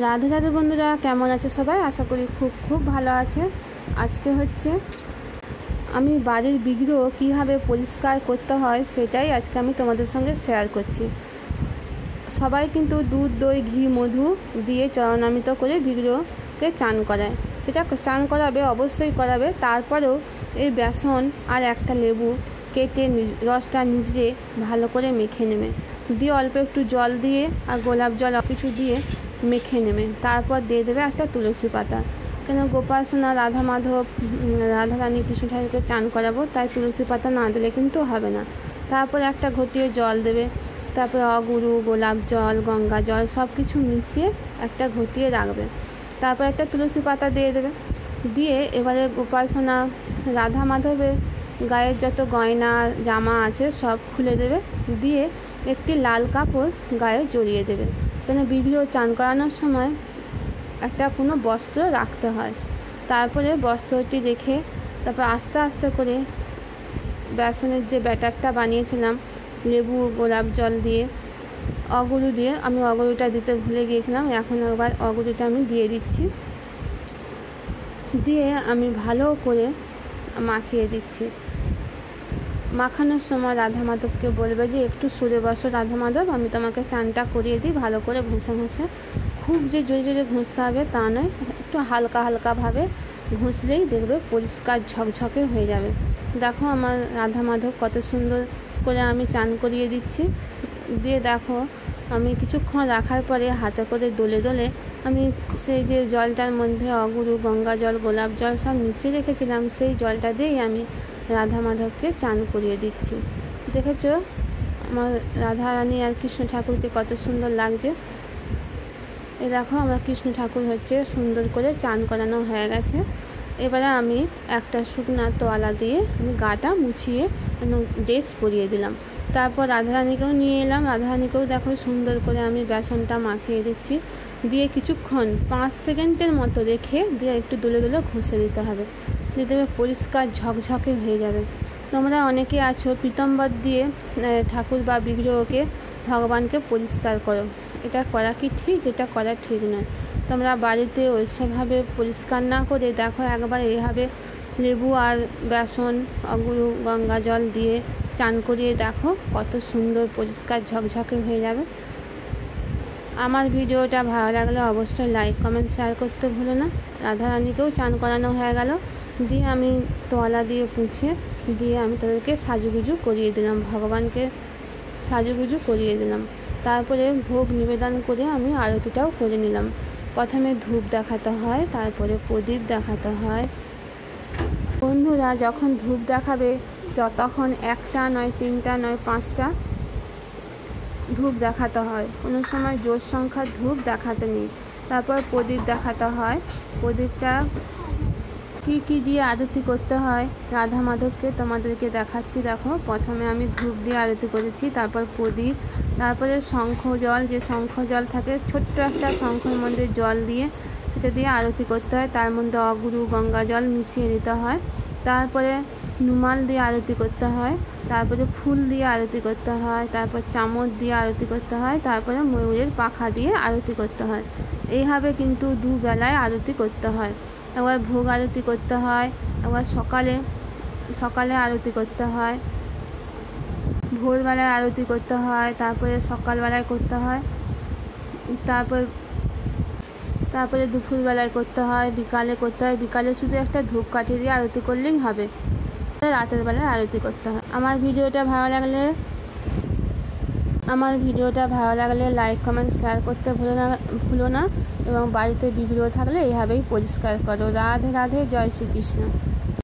রাধে রাধে বন্ধুরা, কেমন আছে সবাই? আশা করি খুব খুব ভালো আছে। আজকে হচ্ছে আমি বাড়ির বিগ্রহ কীভাবে পরিষ্কার করতে হয় সেটাই আজকে আমি তোমাদের সঙ্গে শেয়ার করছি। সবাই কিন্তু দুধ, দই, ঘি, মধু দিয়ে চরণামৃত করে বিগ্রহকে চান করায়। সেটা চান করাবে, অবশ্যই করাবে। তারপরেও এই বেসন আর একটা লেবু কেটে রসটা নিজে ভালো করে মেখে নেবে, দিয়ে অল্প একটু জল দিয়ে আর গোলাপ জল কিছু দিয়ে মেখে নেবে। তারপর দিয়ে দেবে একটা তুলসী পাতা, কেন গোপাল সোনা, রাধা মাধব, রাধারানী, কৃষ্ণ ঠাকুরকে চান করাবো, তাই তুলসী পাতা না দিলে কিন্তু হবে না। তারপর একটা ঘটিয়ে জল দেবে, তারপরে অগুরু, গোলাপ জল, গঙ্গা জল সব কিছু মিশিয়ে একটা ঘটিয়ে রাখবে। তারপর একটা তুলসী পাতা দিয়ে দেবে, দিয়ে এবারে গোপাল সোনা, রাধা মাধবের গায়ের যত গয়না জামা আছে সব খুলে দেবে, দিয়ে একটি লাল কাপড় গায়ে জড়িয়ে দেবে। কেন বিগ্রহ চান করানোর সময় একটা কোনো বস্ত্র রাখতে হয়। তারপরে বস্ত্রটি রেখে তারপর আস্তে আস্তে করে বেসনের যে ব্যাটারটা বানিয়েছিলাম লেবু, গোলাপ জল দিয়ে, অগুরু দিয়ে, আমি অগুরুটা দিতে ভুলে গিয়েছিলাম, এখন একবার অগুরুটা আমি দিয়ে দিচ্ছি, দিয়ে আমি ভালো করে মাখিয়ে দিচ্ছি। মাখানোর সময় রাধা মাধবকে বলবে যে একটু সরে বসো রাধা মাধব, আমি তোমাকে চানটা করিয়ে দিই, ভালো করে ঘষে ঘষে, খুব যে জোরে জোরে ঘষতে হবে তা নয়, একটু হালকা হালকাভাবে ঘষলেই দেখবে পরিষ্কার ঝকঝকে হয়ে যাবে। দেখো আমার রাধা মাধব কত সুন্দর করে আমি চান করিয়ে দিচ্ছি। দিয়ে দেখো আমি কিছুক্ষণ রাখার পরে হাতে করে দোলে দোলে আমি সেই যে জলটার মধ্যে অগুরু, গঙ্গা জল, গোলাপ জল সব মিশিয়ে রেখেছিলাম, সেই জলটা দিয়েই আমি রাধা মাধবকে চান করিয়ে দিচ্ছি। দেখেছো আমার রাধা রানী আর কৃষ্ণ ঠাকুরকে কত সুন্দর লাগছে। এই দেখো আমার কৃষ্ণ ঠাকুর হচ্ছে সুন্দর করে চান করানো হয়ে গেছে। এবারে আমি একটা শুকনো তোয়ালা দিয়ে আমি গাটা মুছিয়ে ড্রেস পরিয়ে দিলাম। তারপর রাধারানীকেও নিয়ে এলাম, রাধারানীকেও দেখো সুন্দর করে আমি বেসনটা মাখিয়ে দিচ্ছি, দিয়ে কিছুক্ষণ 5 সেকেন্ডের মতো রেখে দিয়ে একটু দোলে দোলে ঘষে দিতে হবে, দিয়ে দেবে পরিষ্কার ঝকঝকে হয়ে যাবে। তোমরা অনেকে আছো পীতাম্বর দিয়ে ঠাকুর বা বিগ্রহকে, ভগবানকে পরিষ্কার করো, এটা করা কি ঠিক? এটা করা ঠিক নয়। তোমরা বাড়িতে ওইসবভাবে পরিষ্কার না করে দেখো একবার এইভাবে লেবু আর বেসন, অগুরু, গঙ্গা জল দিয়ে চান করিয়ে দেখো কত সুন্দর পরিষ্কার ঝকঝকে হয়ে যাবে। আমার ভিডিওটা ভালো লাগলে অবশ্যই লাইক, কমেন্ট, শেয়ার করতে ভুলো না। রাধারানীকেও চান করানো হয়ে গেল, দিয়ে আমি তোয়ালা দিয়ে পুছে দিয়ে আমি তাদেরকে সাজুগুজু করিয়ে দিলাম, ভগবানকে সাজুগুজু করিয়ে দিলাম। তারপরে ভোগ নিবেদন করে আমি আরতিটাও করে নিলাম। প্রথমে ধূপ দেখাতে হয়, তারপরে প্রদীপ দেখাতে হয়। বন্ধুরা যখন ধূপ দেখাবে তখন 1টা নয়, 3টা নয়, 5টা ধূপ দেখাতে হয়, কোনো সময় জোর সংখ্যার ধূপ দেখাতে নেই। তারপর প্রদীপ দেখাতে হয়। প্রদীপটা কি দিয়ে আরতি করতে হয় রাধা মাধবকে তোমাদেরকে দেখাচ্ছি। দেখো প্রথমে আমি ধূপ দিয়ে আরতি করেছি, তারপর প্রদীপ, তারপরে শঙ্খ জল, যে শঙ্খ জল থাকে ছোট্ট একটা শঙ্খের মধ্যে জল দিয়ে সেটা দিয়ে আরতি করতে হয়, তার মধ্যে অগুরু, গঙ্গা জল মিশিয়ে দিতে হয়। তারপরে নুমাল দিয়ে আরতি করতে হয়, তারপরে ফুল দিয়ে আরতি করতে হয়, তারপর চামচ দিয়ে আরতি করতে হয়, তারপরে ময়ূরের পাখা দিয়ে আরতি করতে হয়। এইভাবে কিন্তু দুবেলায় আরতি করতে হয়। একবার ভোগ আরতি করতে হয়, একবার সকালে আরতি করতে হয়, ভোরবেলায় আরতি করতে হয়, তারপরে সকালবেলায় করতে হয়, তারপরে দুপুরবেলায় করতে হয়, বিকালে করতে হয়। বিকালে শুধু একটা ধূপকাঠি দিয়ে আরতি করলেই হবে, রাতের বেলায় আরতি করতে হয়। আমার ভিডিওটা ভালো লাগলে লাইক, কমেন্ট, শেয়ার করতে ভুলো না এবং বাড়িতে বিগ্রহ থাকলে এইভাবেই পরিষ্কার করো। রাধে রাধে, জয় শ্রীকৃষ্ণ।